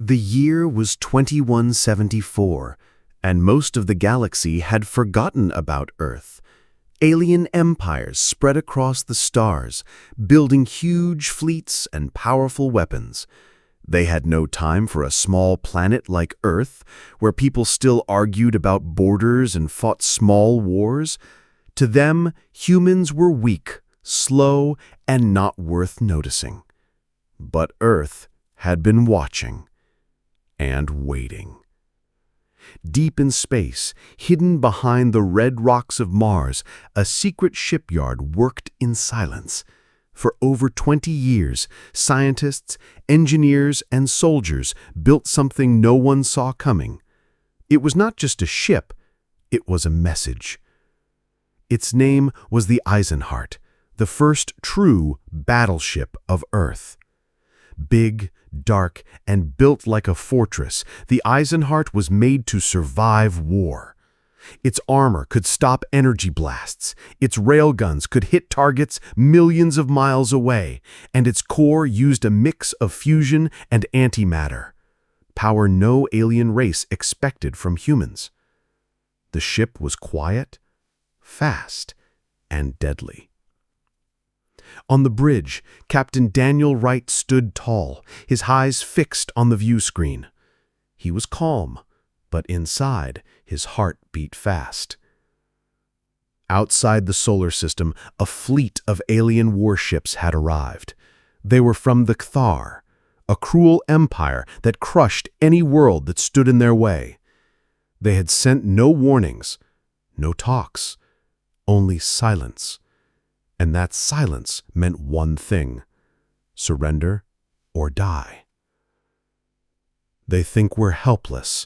The year was 2174, and most of the galaxy had forgotten about Earth. Alien empires spread across the stars, building huge fleets and powerful weapons. They had no time for a small planet like Earth, where people still argued about borders and fought small wars. To them, humans were weak, slow, and not worth noticing. But Earth had been watching and waiting. Deep in space, hidden behind the red rocks of Mars, a secret shipyard worked in silence. For over 20 years, scientists, engineers, and soldiers built something no one saw coming. It was not just a ship, it was a message. Its name was the Eisenhart, the first true battleship of Earth. Big, dark, and built like a fortress, the Eisenhart was made to survive war. Its armor could stop energy blasts, its railguns could hit targets millions of miles away, and its core used a mix of fusion and antimatter, power no alien race expected from humans. The ship was quiet, fast, and deadly. On the bridge, Captain Daniel Wright stood tall, his eyes fixed on the view screen. He was calm, but inside, his heart beat fast. Outside the solar system, a fleet of alien warships had arrived. They were from the Cathar, a cruel empire that crushed any world that stood in their way. They had sent no warnings, no talks, only silence. And that silence meant one thing: surrender or die. "They think we're helpless,"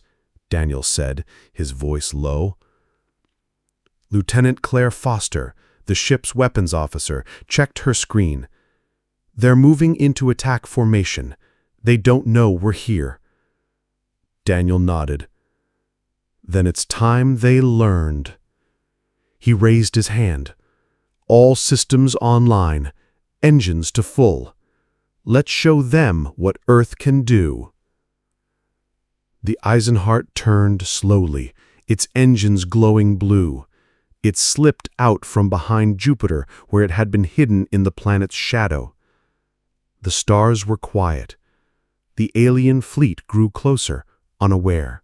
Daniel said, his voice low. Lieutenant Claire Foster, the ship's weapons officer, checked her screen. "They're moving into attack formation. They don't know we're here." Daniel nodded. "Then it's time they learned." He raised his hand. "All systems online, engines to full. Let's show them what Earth can do." The Eisenhart turned slowly, its engines glowing blue. It slipped out from behind Jupiter, where it had been hidden in the planet's shadow. The stars were quiet. The alien fleet grew closer, unaware.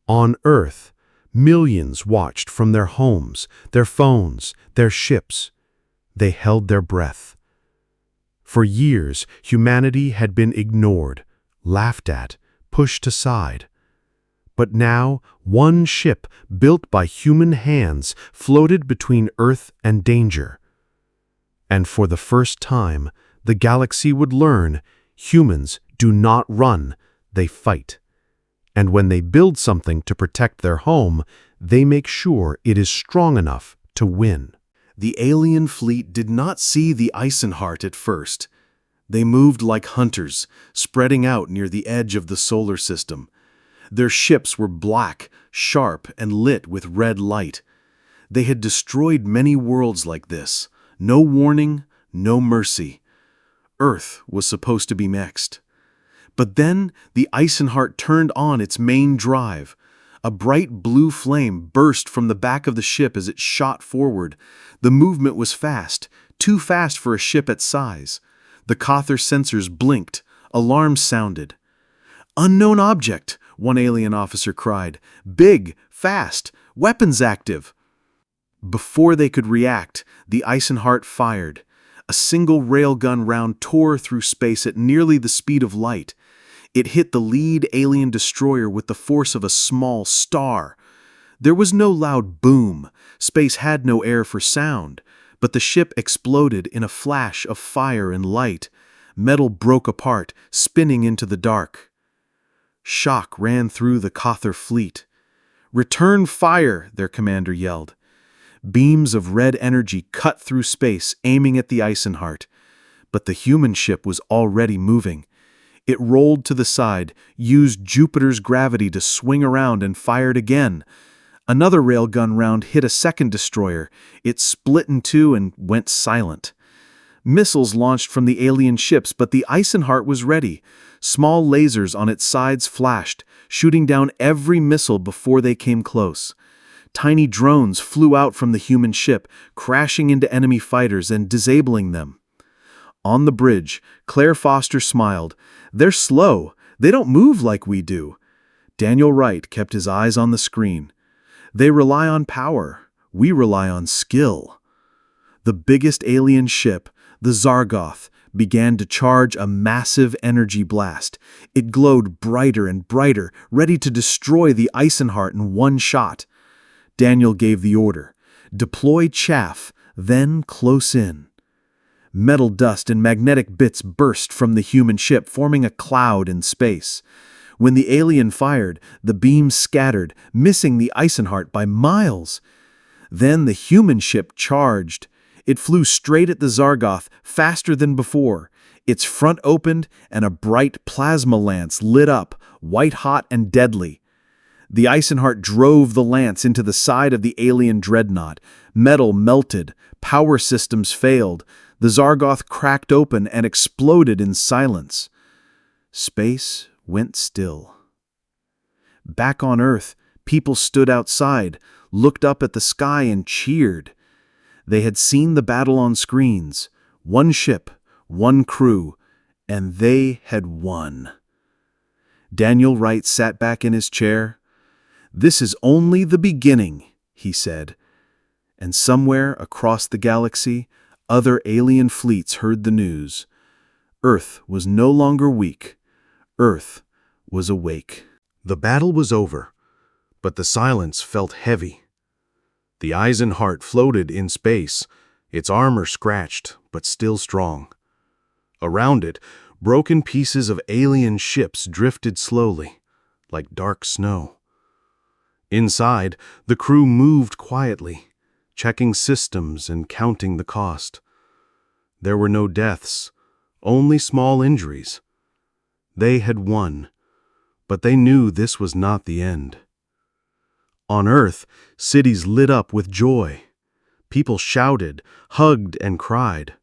On Earth, millions watched from their homes, their phones, their ships. They held their breath. For years, humanity had been ignored, laughed at, pushed aside. But now, one ship, built by human hands, floated between Earth and danger. And for the first time, the galaxy would learn: humans do not run, they fight. And when they build something to protect their home, they make sure it is strong enough to win. The alien fleet did not see the Eisenhart at first. They moved like hunters, spreading out near the edge of the solar system. Their ships were black, sharp, and lit with red light. They had destroyed many worlds like this. No warning, no mercy. Earth was supposed to be next. But then the Eisenhart turned on its main drive. A bright blue flame burst from the back of the ship as it shot forward. The movement was fast, too fast for a ship its size. The Cathar sensors blinked. Alarms sounded. "Unknown object," one alien officer cried. "Big, fast, weapons active." Before they could react, the Eisenhart fired. A single railgun round tore through space at nearly the speed of light. It hit the lead alien destroyer with the force of a small star. There was no loud boom. Space had no air for sound. But the ship exploded in a flash of fire and light. Metal broke apart, spinning into the dark. Shock ran through the Cathar fleet. "Return fire!" their commander yelled. Beams of red energy cut through space, aiming at the Eisenhart. But the human ship was already moving. It rolled to the side, used Jupiter's gravity to swing around, and fired again. Another railgun round hit a second destroyer. It split in two and went silent. Missiles launched from the alien ships, but the Eisenhart was ready. Small lasers on its sides flashed, shooting down every missile before they came close. Tiny drones flew out from the human ship, crashing into enemy fighters and disabling them. On the bridge, Claire Foster smiled. "They're slow. They don't move like we do." Daniel Wright kept his eyes on the screen. "They rely on power. We rely on skill." The biggest alien ship, the Zargoth, began to charge a massive energy blast. It glowed brighter and brighter, ready to destroy the Eisenhart in one shot. Daniel gave the order: "Deploy chaff, then close in." Metal dust and magnetic bits burst from the human ship, forming a cloud in space. When the alien fired, the beams scattered, missing the Eisenhart by miles. Then the human ship charged. It flew straight at the Zargoth, faster than before. Its front opened, and a bright plasma lance lit up, white-hot and deadly. The Eisenhart drove the lance into the side of the alien dreadnought. Metal melted, power systems failed. The Zargoth cracked open and exploded in silence. Space went still. Back on Earth, people stood outside, looked up at the sky and cheered. They had seen the battle on screens. One ship, one crew, and they had won. Daniel Wright sat back in his chair. "This is only the beginning," he said. And somewhere across the galaxy, other alien fleets heard the news. Earth was no longer weak. Earth was awake. The battle was over, but the silence felt heavy. The Eisenhart floated in space, its armor scratched but still strong. Around it, broken pieces of alien ships drifted slowly, like dark snow. Inside, the crew moved quietly, checking systems and counting the cost. There were no deaths, only small injuries. They had won, but they knew this was not the end. On Earth, cities lit up with joy. People shouted, hugged, and cried.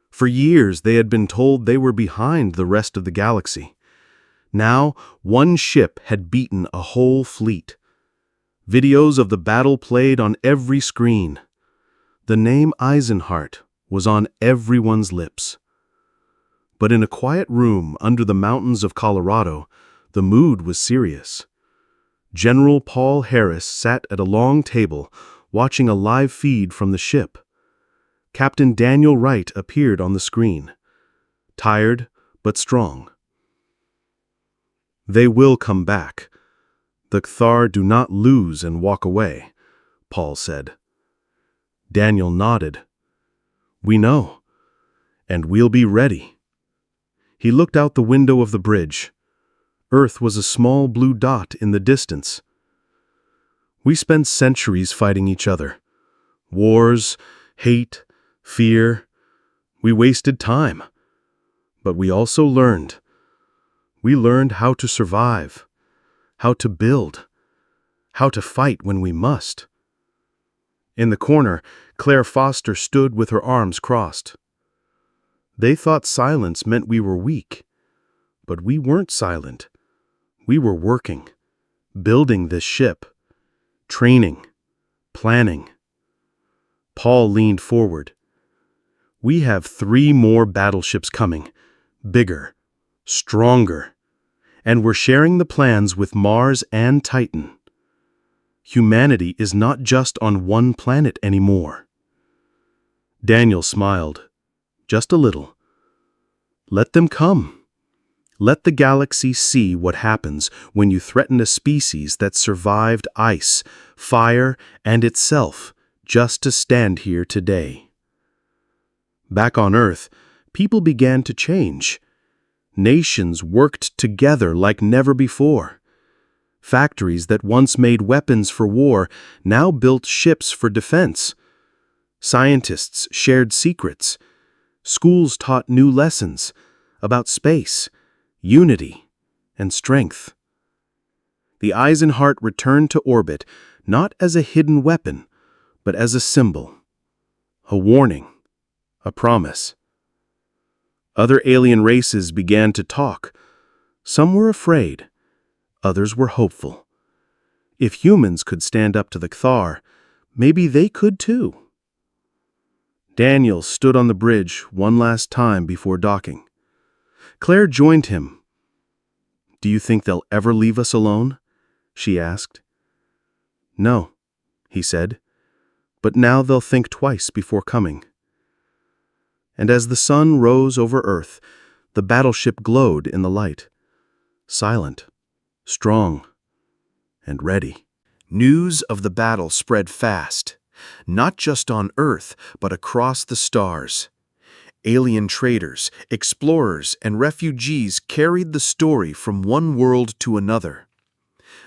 For years, they had been told they were behind the rest of the galaxy. Now, one ship had beaten a whole fleet. Videos of the battle played on every screen. The name Eisenhart was on everyone's lips. But in a quiet room under the mountains of Colorado, the mood was serious. General Paul Harris sat at a long table, watching a live feed from the ship. Captain Daniel Wright appeared on the screen, tired but strong. "They will come back. The Kthar do not lose and walk away," Paul said. Daniel nodded. "We know, and we'll be ready." He looked out the window of the bridge. Earth was a small blue dot in the distance. "We spent centuries fighting each other. Wars, hate, fear. We wasted time. But we also learned. We learned how to survive, how to build, how to fight when we must." In the corner, Claire Foster stood with her arms crossed. "They thought silence meant we were weak. But we weren't silent. We were working, building this ship, training, planning." Paul leaned forward. "We have 3 more battleships coming, bigger, stronger, and we're sharing the plans with Mars and Titan. Humanity is not just on one planet anymore." Daniel smiled, just a little. "Let them come. Let the galaxy see what happens when you threaten a species that survived ice, fire, and itself just to stand here today." Back on Earth, people began to change. Nations worked together like never before. Factories that once made weapons for war now built ships for defense. Scientists shared secrets. Schools taught new lessons about space, unity, and strength. The Eisenhart returned to orbit not as a hidden weapon, but as a symbol, a warning, a promise. Other alien races began to talk. Some were afraid, others were hopeful. If humans could stand up to the Cathar, maybe they could too. Daniel stood on the bridge one last time before docking. Claire joined him. "Do you think they'll ever leave us alone?" she asked. "No," he said, "but now they'll think twice before coming." And as the sun rose over Earth, the battleship glowed in the light, silent, strong, and ready. News of the battle spread fast, not just on Earth, but across the stars. Alien traders, explorers, and refugees carried the story from one world to another.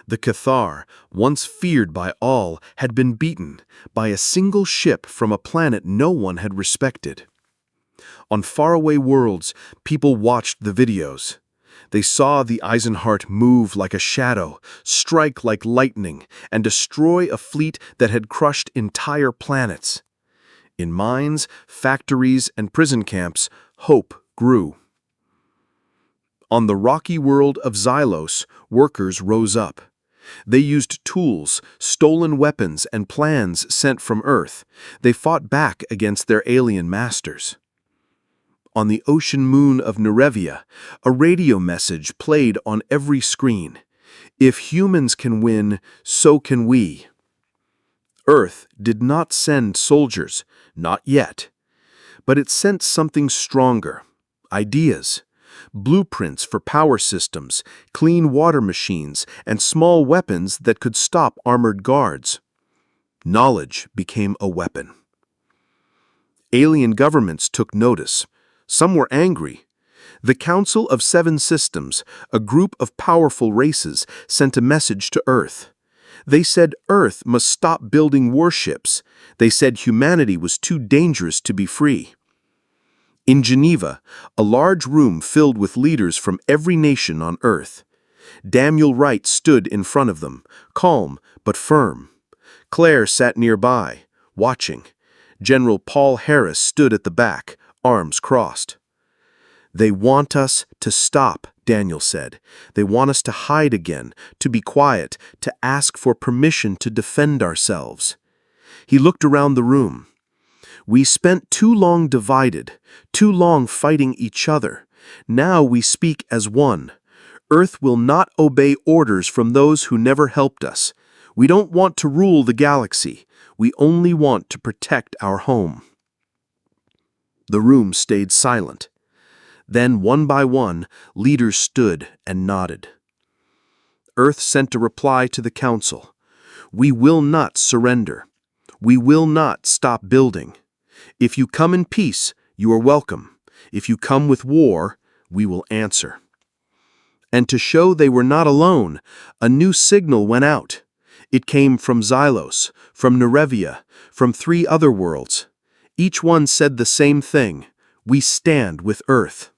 The Cathar, once feared by all, had been beaten by a single ship from a planet no one had respected. On faraway worlds, people watched the videos. They saw the Eisenhart move like a shadow, strike like lightning, and destroy a fleet that had crushed entire planets. In mines, factories, and prison camps, hope grew. On the rocky world of Xylos, workers rose up. They used tools, stolen weapons, and plans sent from Earth. They fought back against their alien masters. On the ocean moon of Nerevia, a radio message played on every screen. "If humans can win, so can we." Earth did not send soldiers, not yet. But it sent something stronger: ideas. Blueprints for power systems, clean water machines, and small weapons that could stop armored guards. Knowledge became a weapon. Alien governments took notice. Some were angry. The Council of Seven Systems, a group of powerful races, sent a message to Earth. They said Earth must stop building warships. They said humanity was too dangerous to be free. In Geneva, a large room filled with leaders from every nation on Earth. Daniel Wright stood in front of them, calm but firm. Claire sat nearby, watching. General Paul Harris stood at the back, arms crossed. "They want us to stop," Daniel said. "They want us to hide again, to be quiet, to ask for permission to defend ourselves." He looked around the room. "We spent too long divided, too long fighting each other. Now we speak as one. Earth will not obey orders from those who never helped us. We don't want to rule the galaxy. We only want to protect our home." The room stayed silent. Then, one by one, leaders stood and nodded. Earth sent a reply to the Council. "We will not surrender. We will not stop building. If you come in peace, you are welcome. If you come with war, we will answer." And to show they were not alone, a new signal went out. It came from Xylos, from Nerevia, from 3 other worlds. Each one said the same thing: "We stand with Earth."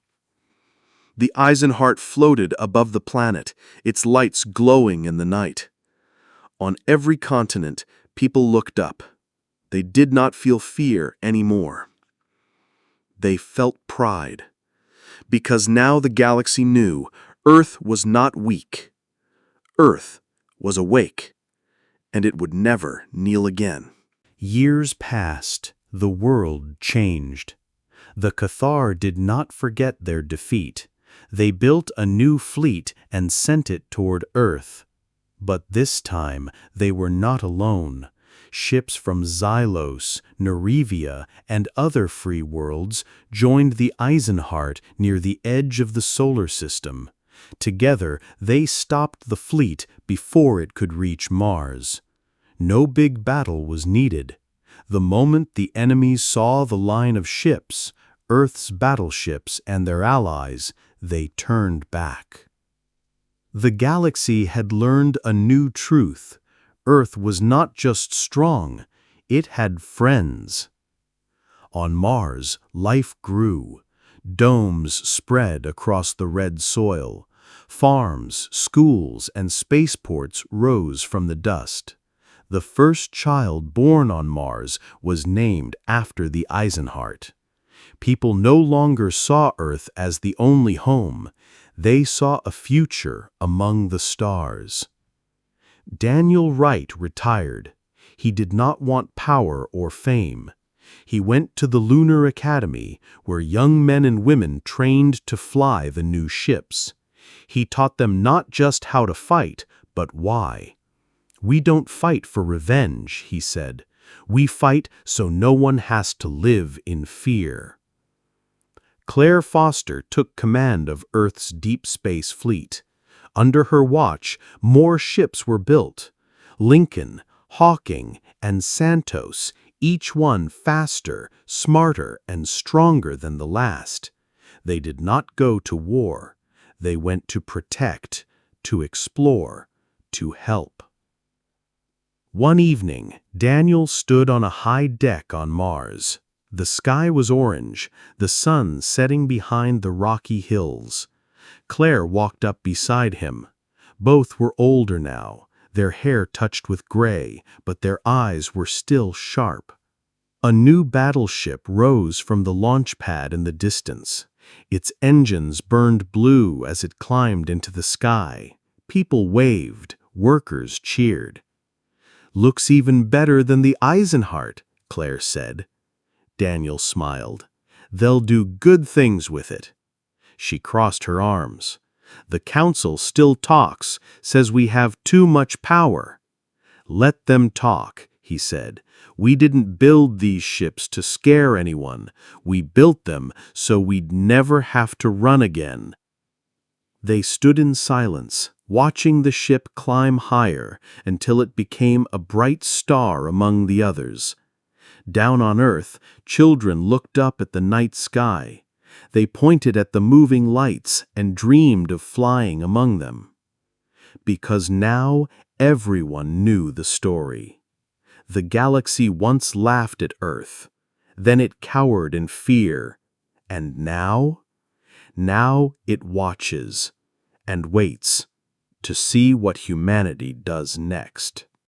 The Eisenhart floated above the planet, its lights glowing in the night. On every continent, people looked up. They did not feel fear anymore. They felt pride. Because now the galaxy knew Earth was not weak. Earth was awake, and it would never kneel again. Years passed. The world changed. The Cathar did not forget their defeat. They built a new fleet and sent it toward Earth. But this time they were not alone. Ships from Xylos, Nerevia, and other free worlds joined the Eisenhart near the edge of the solar system. Together, they stopped the fleet before it could reach Mars. No big battle was needed. The moment the enemies saw the line of ships, Earth's battleships and their allies, they turned back. The galaxy had learned a new truth. Earth was not just strong, it had friends. On Mars, life grew. Domes spread across the red soil. Farms, schools, and spaceports rose from the dust. The first child born on Mars was named after the Eisenhart. People no longer saw Earth as the only home. They saw a future among the stars. Daniel Wright retired. He did not want power or fame. He went to the Lunar Academy, where young men and women trained to fly the new ships. He taught them not just how to fight, but why. "We don't fight for revenge," he said. "We fight so no one has to live in fear." Claire Foster took command of Earth's deep space fleet. Under her watch, more ships were built. Lincoln, Hawking, and Santos, each one faster, smarter, and stronger than the last. They did not go to war. They went to protect, to explore, to help. One evening, Daniel stood on a high deck on Mars. The sky was orange, the sun setting behind the rocky hills. Claire walked up beside him. Both were older now, their hair touched with gray, but their eyes were still sharp. A new battleship rose from the launch pad in the distance. Its engines burned blue as it climbed into the sky. People waved, workers cheered. "Looks even better than the Eisenhart," Claire said. Daniel smiled. "They'll do good things with it." She crossed her arms. "The council still talks, says we have too much power." "Let them talk," he said. "We didn't build these ships to scare anyone. We built them so we'd never have to run again." They stood in silence, watching the ship climb higher until it became a bright star among the others. Down on Earth, children looked up at the night sky. They pointed at the moving lights and dreamed of flying among them. Because now everyone knew the story. The galaxy once laughed at Earth. Then it cowered in fear. And now? Now it watches and waits to see what humanity does next.